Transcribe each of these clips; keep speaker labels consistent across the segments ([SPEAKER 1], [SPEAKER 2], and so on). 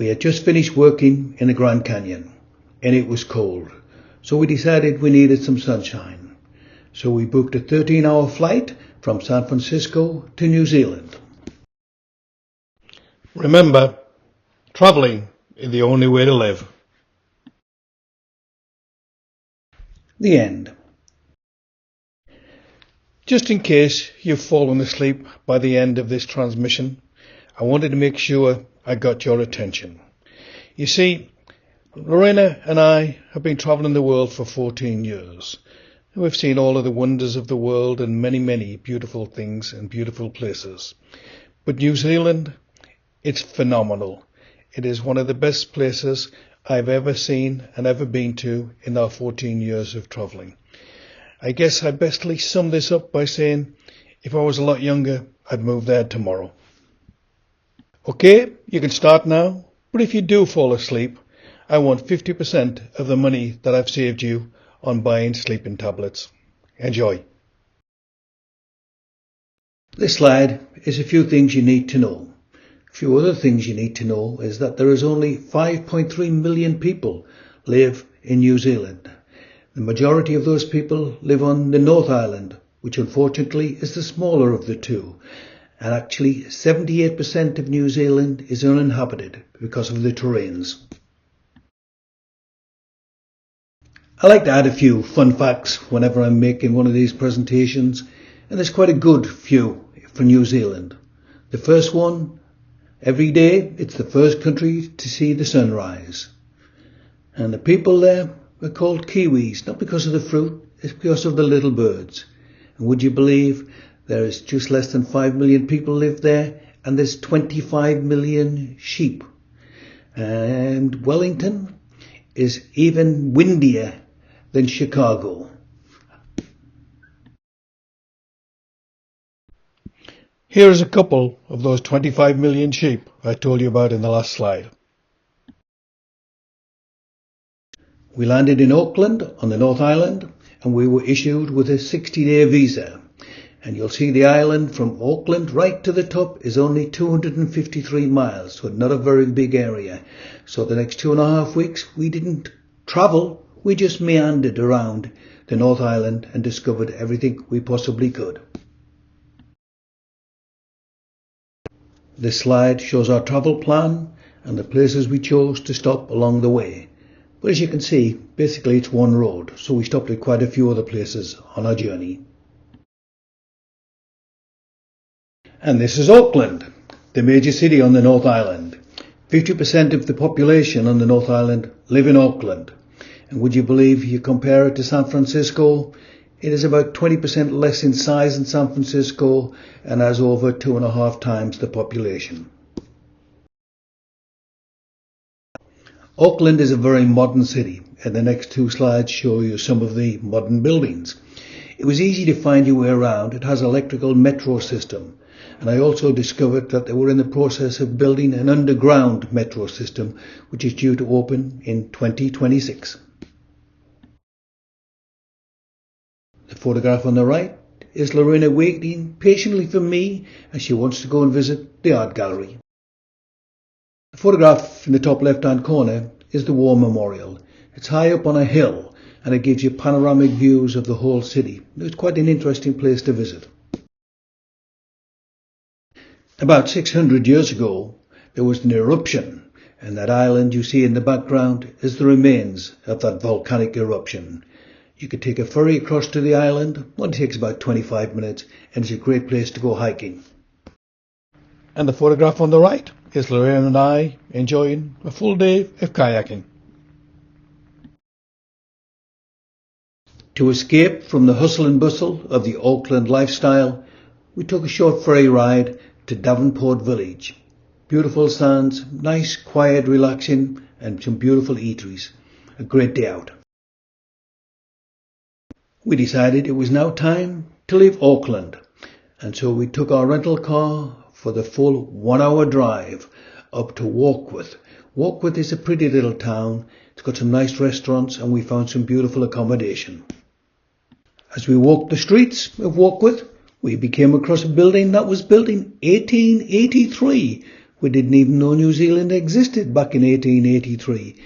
[SPEAKER 1] We had just finished working in the Grand Canyon and it was cold, so we decided we needed some sunshine. So we booked a 13-hour flight from San Francisco to New Zealand.
[SPEAKER 2] Remember, travelling is the only way to live.
[SPEAKER 1] The end.
[SPEAKER 2] Just in case you've fallen asleep by the end of this transmission, I wanted to make sure I got your attention. You see, Lorena and I have been travelling the world for 14 years. We've seen all of the wonders of the world and many, many beautiful things and beautiful places. But New Zealand, it's phenomenal. It is one of the best places I've ever seen and ever been to in our 14 years of travelling. I guess I'd bestly sum this up by saying, if I was a lot younger, I'd move there tomorrow. Okay, you can start now, but if you do fall asleep, I want 50% of the money that I've saved you on buying sleeping tablets. Enjoy.
[SPEAKER 1] This slide is a few things you need to know. A few other things you need to know is that there is only 5.3 million people live in New Zealand. The majority of those people live on the North Island, which unfortunately is the smaller of the two. And actually 78% of New Zealand is uninhabited because of the terrains. I like to add a few fun facts whenever I'm making one of these presentations, and there's quite a good few for New Zealand. The first one, every day it's the first country to see the sunrise. And the people there are called Kiwis, not because of the fruit, it's because of the little birds. And would you believe there is just less than 5 million people live there, and there's 25 million sheep. And Wellington is even windier than Chicago.
[SPEAKER 2] Here's a couple of those 25 million sheep I told you about in the last slide.
[SPEAKER 1] We landed in Auckland on the North Island and we were issued with a 60-day visa. And you'll see the island from Auckland right to the top is only 253 miles, so not a very big area. So the next 2.5 weeks we didn't travel, we just meandered around the North Island and discovered everything we possibly could. This slide shows our travel plan and the places we chose to stop along the way. But as you can see, basically it's one road, so we stopped at quite a few other places on our journey. And this is Auckland, the major city on the North Island. 50% of the population on the North Island live in Auckland. And would you believe, you compare it to San Francisco, it is about 20% less in size than San Francisco and has over 2.5 times the population. Auckland is a very modern city, and the next two slides show you some of the modern buildings. It was easy to find your way around. It has an electrical metro system. And I also discovered that they were in the process of building an underground metro system, which is due to open in 2026. The photograph on the right is Lorena waiting patiently for me as she wants to go and visit the art gallery. The photograph in the top left-hand corner is the War Memorial. It's high up on a hill and it gives you panoramic views of the whole city. It's quite an interesting place to visit. About 600 years ago, there was an eruption, and that island you see in the background is the remains of that volcanic eruption. You could take a ferry across to the island. It only takes about 25 minutes, and it's a great place to go hiking.
[SPEAKER 2] And the photograph on the right is Lorraine and I enjoying a full day of kayaking.
[SPEAKER 1] To escape from the hustle and bustle of the Auckland lifestyle, we took a short ferry ride to Davenport Village. Beautiful sands, nice, quiet, relaxing, and some beautiful eateries. A great day out. We decided it was now time to leave Auckland, and so we took our rental car for the full 1-hour drive up to Warkworth. Warkworth is a pretty little town. It's got some nice restaurants and we found some beautiful accommodation. As we walked the streets of Warkworth, we came across a building that was built in 1883, We didn't even know New Zealand existed back in 1883.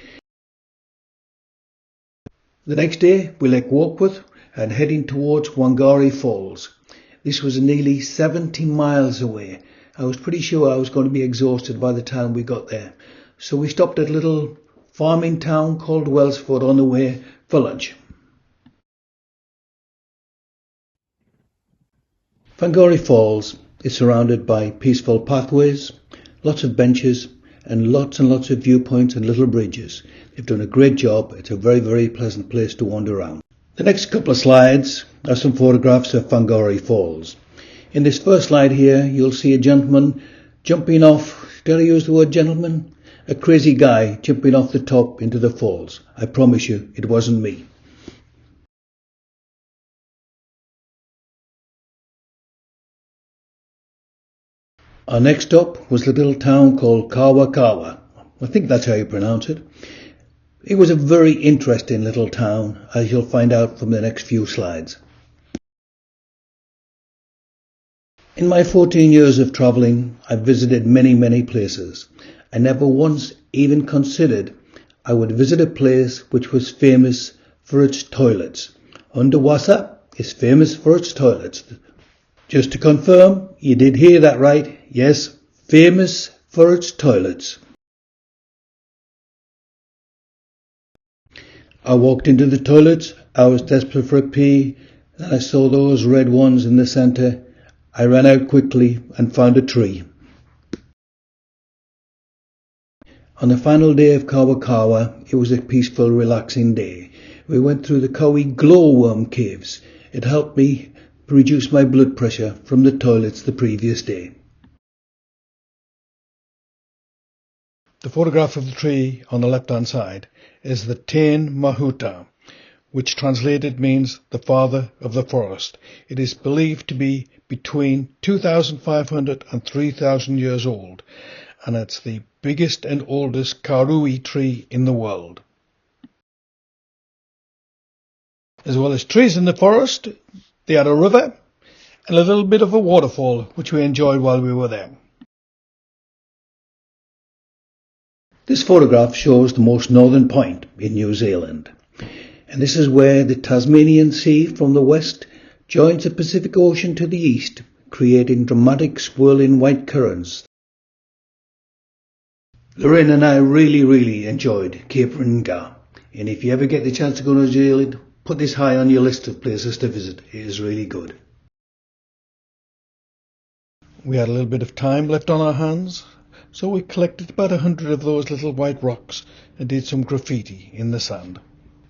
[SPEAKER 1] The next day we left Warkworth and heading towards Wangari Falls. This was nearly 70 miles away. I was pretty sure I was going to be exhausted by the time we got there. So we stopped at a little farming town called Wellsford on the way for lunch. Wangari Falls is surrounded by peaceful pathways, lots of benches and lots of viewpoints and little bridges. They've done a great job. It's a very, very pleasant place to wander around. The next couple of slides are some photographs of Wangari Falls. In this first slide here, you'll see a gentleman jumping off, did I use the word gentleman? A crazy guy jumping off the top into the falls. I promise you, it wasn't me. Our next stop was the little town called Kawa Kawa. I think that's how you pronounce it. It was a very interesting little town, as you'll find out from the next few slides. In my 14 years of travelling, I've visited many places. I never once even considered I would visit a place which was famous for its toilets. Underwater is famous for its toilets. Just to confirm, you did hear that right. Yes, famous for its toilets. I walked into the toilets. I was desperate for a pee. Then I saw those red ones in the centre. I ran out quickly and found a tree. On the final day of Kawa Kawa, it was a peaceful, relaxing day. We went through the Kawi glowworm caves. It helped me reduce my blood pressure from the toilets the previous day.
[SPEAKER 2] The photograph of the tree on the left-hand side is the Tain Mahuta, which translated means the father of the forest. It is believed to be between 2,500 and 3,000 years old, and it's the biggest and oldest karui tree in the world. As well as trees in the forest, they had a river and a little bit of a waterfall, which we enjoyed while we were there.
[SPEAKER 1] This photograph shows the most northern point in New Zealand. And this is where the Tasmanian Sea from the west joins the Pacific Ocean to the east, creating dramatic swirling white currents. Lorraine and I really enjoyed Cape Ringa. And if you ever get the chance to go to New Zealand, put this high on your list of places to visit. It is really good.
[SPEAKER 2] We had a little bit of time left on our hands, so we collected about 100 of those little white rocks and did some graffiti in the sand.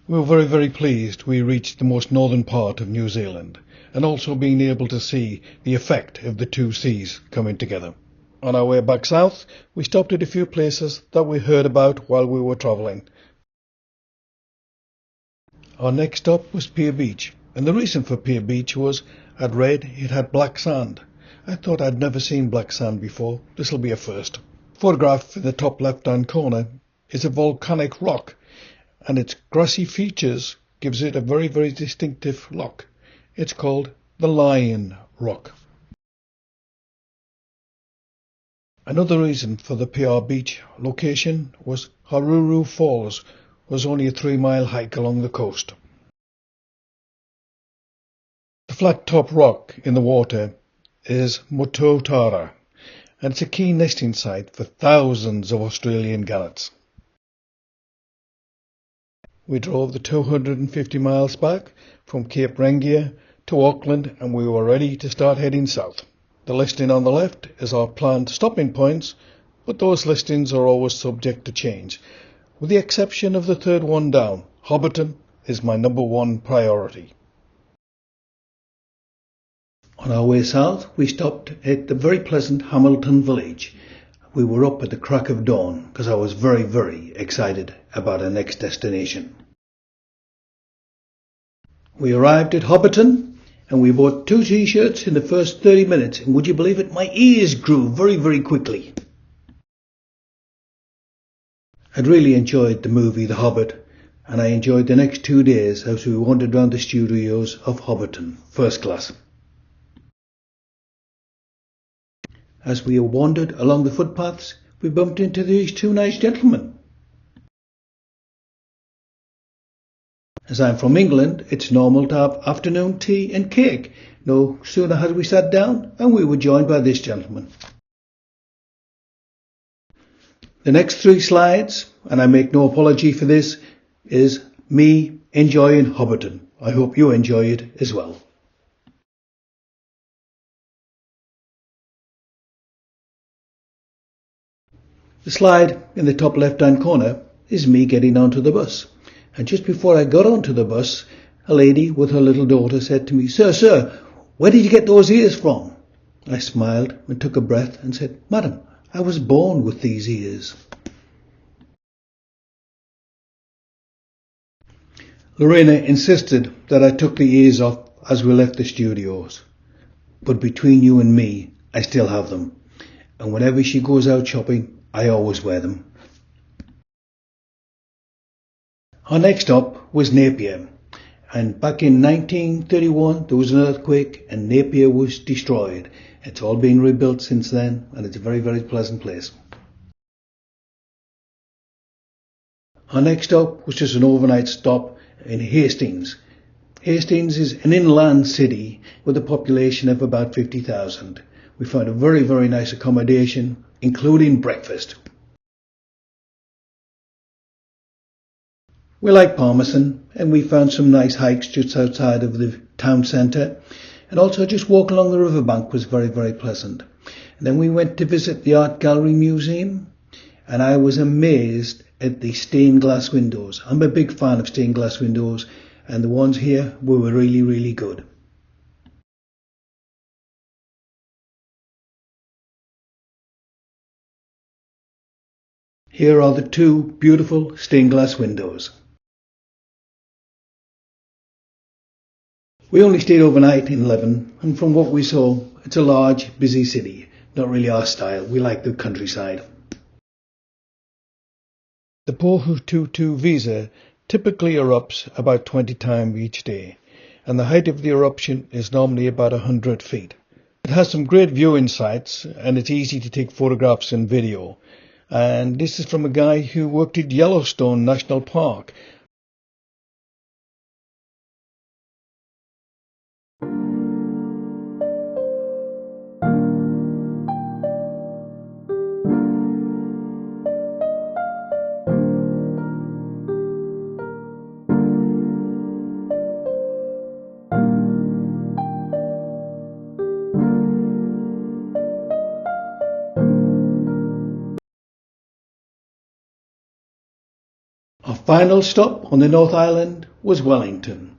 [SPEAKER 2] We were very pleased we reached the most northern part of New Zealand, and also being able to see the effect of the two seas coming together. On our way back south, we stopped at a few places that we heard about while we were travelling. Our next stop was Pier Beach, and the reason for Pier Beach was I'd read it had black sand. I thought I'd never seen black sand before. This'll be a first. Photograph in the top left-hand corner is a volcanic rock, and its grassy features gives it a very distinctive look. It's called the Lion Rock. Another reason for the Pier Beach location was Haruru Falls was only a 3-mile hike along the coast. The flat top rock in the water is Mototara, and it's a key nesting site for thousands of Australian gannets. We drove the 250 miles back from Cape Rengia to Auckland, and we were ready to start heading south. The listing on the left is our planned stopping points, but those listings are always subject to change. With the exception of the third one down, Hobbiton is my number one priority.
[SPEAKER 1] On our way south, we stopped at the very pleasant Hamilton village. We were up at the crack of dawn because I was very excited about our next destination. We arrived at Hobbiton and we bought 2 t-shirts in the first 30 minutes, and would you believe it, my ears grew very quickly. I'd really enjoyed the movie The Hobbit, and I enjoyed the next 2 days as we wandered around the studios of Hobbiton, first class. As we wandered along the footpaths, we bumped into these two nice gentlemen. As I'm from England, it's normal to have afternoon tea and cake. No sooner had we sat down and we were joined by this gentleman. The next 3 slides, and I make no apology for this, is me enjoying Hobbiton. I hope you enjoy it as well. The slide in the top left-hand corner is me getting onto the bus. And just before I got onto the bus, a lady with her little daughter said to me, Sir, where did you get those ears from?" I smiled and took a breath and said, "Madam, I was born with these ears." Lorena insisted that I took the ears off as we left the studios. But between you and me, I still have them. And whenever she goes out shopping, I always wear them. Our next stop was Napier. And back in 1931, there was an earthquake and Napier was destroyed. It's all been rebuilt since then, and it's a very, very pleasant place. Our next stop was just an overnight stop in Hastings. Hastings is an inland city with a population of about 50,000. We found a very, very nice accommodation, including breakfast. We like Palmerston, and we found some nice hikes just outside of the town centre, and also just walk along the riverbank was very, very pleasant. And then we went to visit the Art Gallery Museum, and I was amazed at the stained glass windows. I'm a big fan of stained glass windows, and the ones here were really, really good. Here are the 2 beautiful stained glass windows. We only stayed overnight in Leven, and from what we saw, it's a large, busy city. Not really our style. We like the countryside.
[SPEAKER 2] The Pohjotutu visa typically erupts about 20 times each day, and the height of the eruption is normally about 100 feet. It has some great viewing sites, and it's easy to take photographs and video. And this is from a guy who worked at Yellowstone National Park.
[SPEAKER 1] Our final stop on the North Island was Wellington,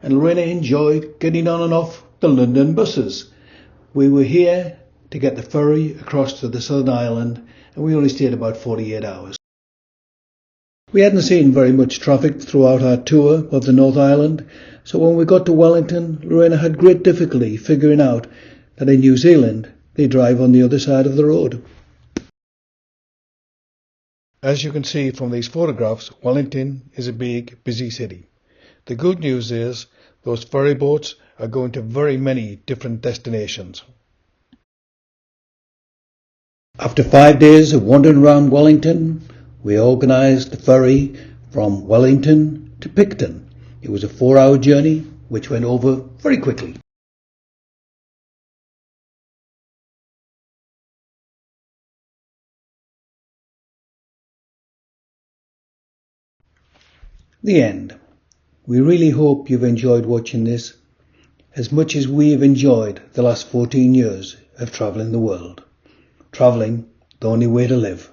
[SPEAKER 1] and Lorena enjoyed getting on and off the London buses. We were here to get the ferry across to the Southern Island, and we only stayed about 48 hours. We hadn't seen very much traffic throughout our tour of the North Island, so when we got to Wellington, Lorena had great difficulty figuring out that in New Zealand they drive on the other side of the road.
[SPEAKER 2] As you can see from these photographs, Wellington is a big, busy city. The good news is those ferry boats are going to very many different destinations.
[SPEAKER 1] After 5 days of wandering around Wellington, we organised the ferry from Wellington to Picton. It was a 4-hour journey, which went over very quickly. The end. We really hope you've enjoyed watching this as much as we have enjoyed the last 14 years of travelling the world. Travelling, the only way to live.